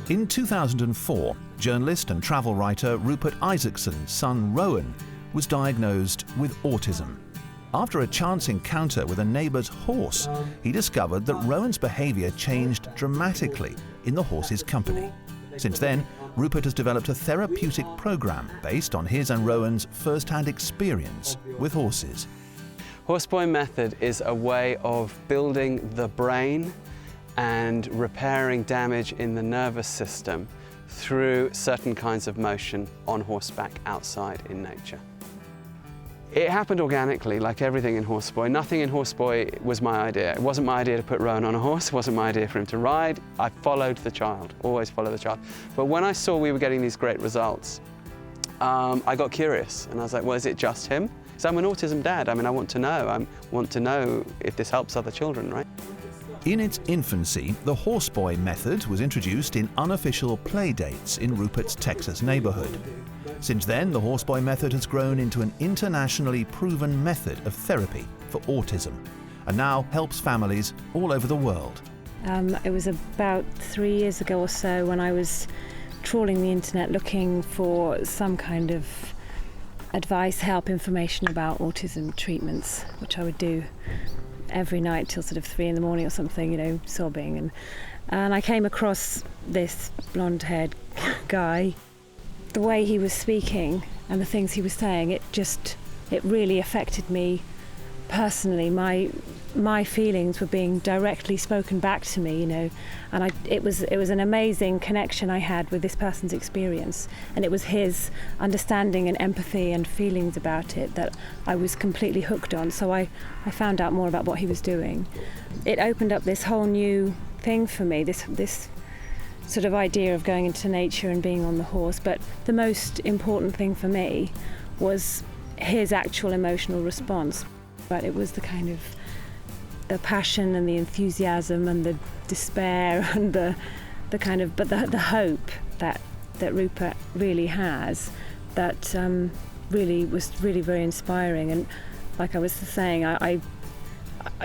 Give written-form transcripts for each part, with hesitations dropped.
In 2004, journalist and travel writer Rupert Issacson,'s son Rowan was diagnosed with autism. After a chance encounter with a neighbour's horse, he discovered that Rowan's behaviour changed dramatically in the horse's company. Since then, Rupert has developed a therapeutic programme based on his and Rowan's first-hand experience with horses. Horseboy Method is a way of building the brain and repairing damage in the nervous system through certain kinds of motion on horseback outside in nature. It happened organically, like everything in Horseboy. Nothing in Horseboy was my idea. It wasn't my idea to put Rowan on a horse. It wasn't my idea for him to ride. I followed the child, always follow the child. But when I saw we were getting these great results, I got curious and I was like, well, is it just him? So I'm an autism dad. I mean, I want to know. I want to know if this helps other children, right? In its infancy, the Horseboy Method was introduced in unofficial play dates in Rupert's Texas neighbourhood. Since then, the Horseboy Method has grown into an internationally proven method of therapy for autism and now helps families all over the world. It was about 3 years ago or so when I was trawling the internet looking for some kind of advice, help, information about autism treatments, which I would do every night till sort of 3 in the morning or something, you know, sobbing. And I came across this blonde-haired guy. The way he was speaking and the things he was saying, it really affected me personally. My feelings were being directly spoken back to me, you know, and it was an amazing connection I had with this person's experience, and it was his understanding and empathy and feelings about it that I was completely hooked on. So I found out more about what he was doing. It opened up this whole new thing for me, this sort of idea of going into nature and being on the horse. But the most important thing for me was his actual emotional response. But it was the kind of the passion and the enthusiasm and the despair and the hope that Rupert really has, that really was really very inspiring. And like I was saying,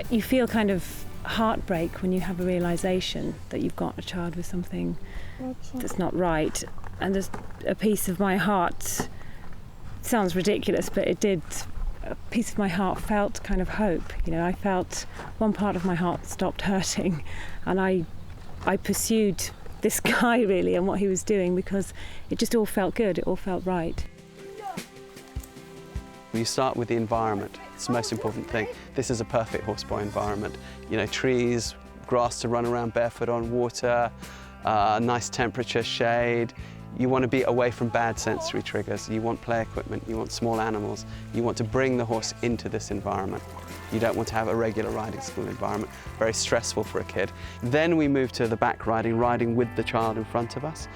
you feel kind of heartbreak when you have a realization that you've got a child with something that's not right, and there's a piece of my heart, it sounds ridiculous, but it did, a piece of my heart felt kind of hope, you know. I felt one part of my heart stopped hurting, and I pursued this guy really and what he was doing because it just all felt good, it all felt right. You start with the environment. It's the most important thing. This is a perfect horseboy environment. You know, trees, grass to run around barefoot on, water, nice temperature, shade. You want to be away from bad sensory triggers. You want play equipment, you want small animals. You want to bring the horse into this environment. You don't want to have a regular riding school environment, very stressful for a kid. Then we move to the back riding with the child in front of us.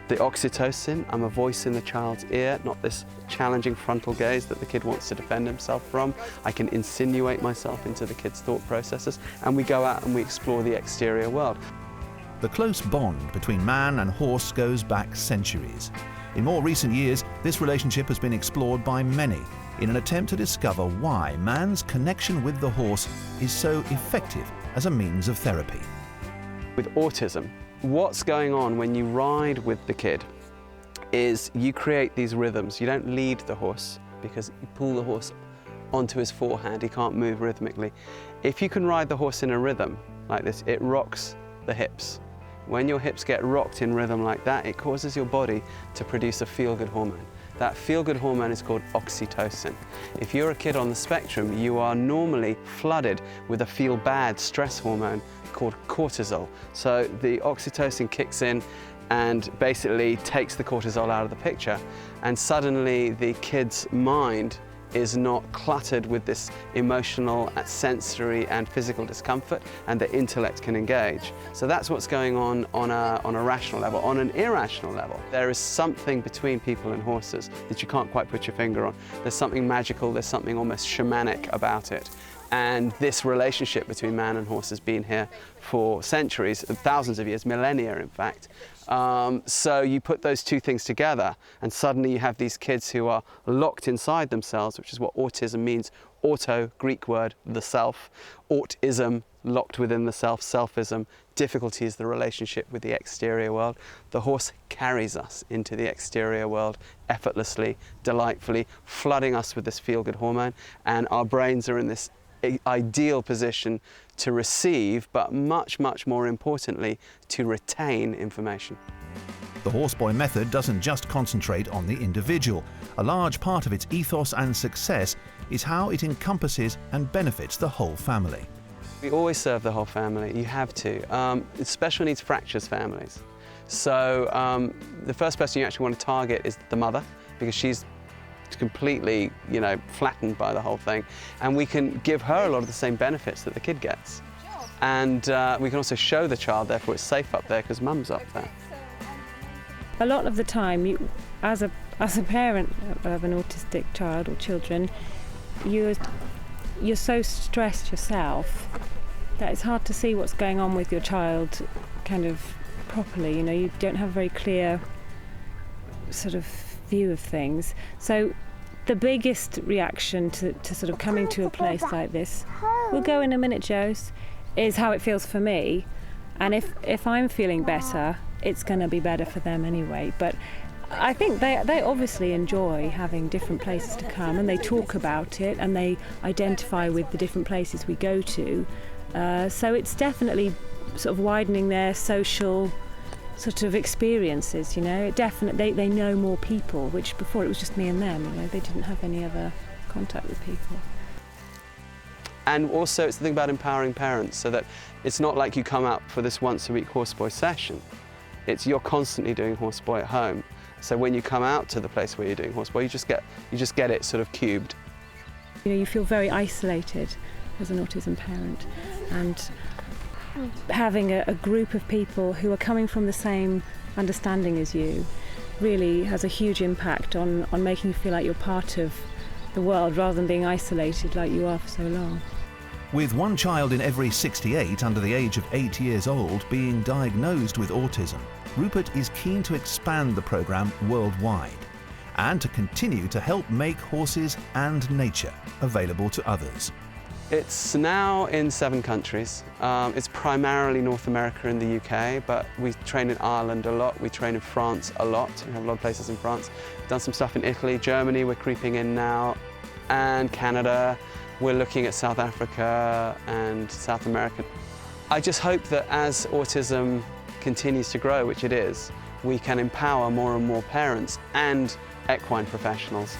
The oxytocin, I'm a voice in the child's ear, not this challenging frontal gaze that the kid wants to defend himself from. I can insinuate myself into the kid's thought processes, and we go out and we explore the exterior world. The close bond between man and horse goes back centuries. In more recent years, this relationship has been explored by many in an attempt to discover why man's connection with the horse is so effective as a means of therapy. With autism, what's going on when you ride with the kid is you create these rhythms. You don't lead the horse because you pull the horse onto his forehand. He can't move rhythmically. If you can ride the horse in a rhythm like this, it rocks the hips. When your hips get rocked in rhythm like that, it causes your body to produce a feel-good hormone. That feel-good hormone is called oxytocin. If you're a kid on the spectrum, you are normally flooded with a feel-bad stress hormone called cortisol. So the oxytocin kicks in and basically takes the cortisol out of the picture, and suddenly the kid's mind is not cluttered with this emotional, sensory and physical discomfort, and the intellect can engage. So that's what's going on a rational level. On an irrational level, there is something between people and horses that you can't quite put your finger on. There's something magical, there's something almost shamanic about it. And this relationship between man and horse has been here for centuries, thousands of years, millennia in fact. So you put those two things together and suddenly you have these kids who are locked inside themselves, which is what autism means, Auto, Greek word, the self. Autism, locked within the self, selfism. Difficulty is the relationship with the exterior world. The horse carries us into the exterior world effortlessly, delightfully, flooding us with this feel-good hormone, and our brains are in this ideal position to receive, but much, much more importantly, to retain information. The Horseboy Method doesn't just concentrate on the individual. A large part of its ethos and success is how it encompasses and benefits the whole family. We always serve the whole family, you have to. It's special needs fractures families. So the first person you actually want to target is the mother, because she's completely, flattened by the whole thing. And we can give her a lot of the same benefits that the kid gets. And we can also show the child, therefore it's safe up there because mum's up there. A lot of the time, as a parent of an autistic child or children, you're so stressed yourself that it's hard to see what's going on with your child kind of properly. You don't have a very clear sort of view of things. So the biggest reaction to sort of coming to a place like this, we'll go in a minute, Jose, is how it feels for me. And if I'm feeling better, it's going to be better for them anyway. But I think they obviously enjoy having different places to come, and they talk about it and they identify with the different places we go to. So it's definitely sort of widening their social sort of experiences, Definitely they know more people, which before it was just me and them, they didn't have any other contact with people. And also it's the thing about empowering parents, so that it's not like you come up for this once a week Horseboy session. You're constantly doing Horseboy at home. So when you come out to the place where you're doing Horseboy, you just get it sort of cubed. You feel very isolated as an autism parent, and having a group of people who are coming from the same understanding as you really has a huge impact on making you feel like you're part of the world rather than being isolated like you are for so long. With one child in every 68 under the age of 8 years old being diagnosed with autism, Rupert is keen to expand the programme worldwide and to continue to help make horses and nature available to others. It's now in 7 countries. It's primarily North America and the UK, but we train in Ireland a lot, we train in France a lot, we have a lot of places in France. We've done some stuff in Italy, Germany we're creeping in now, and Canada. We're looking at South Africa and South America. I just hope that as autism continues to grow, which it is, we can empower more and more parents and equine professionals.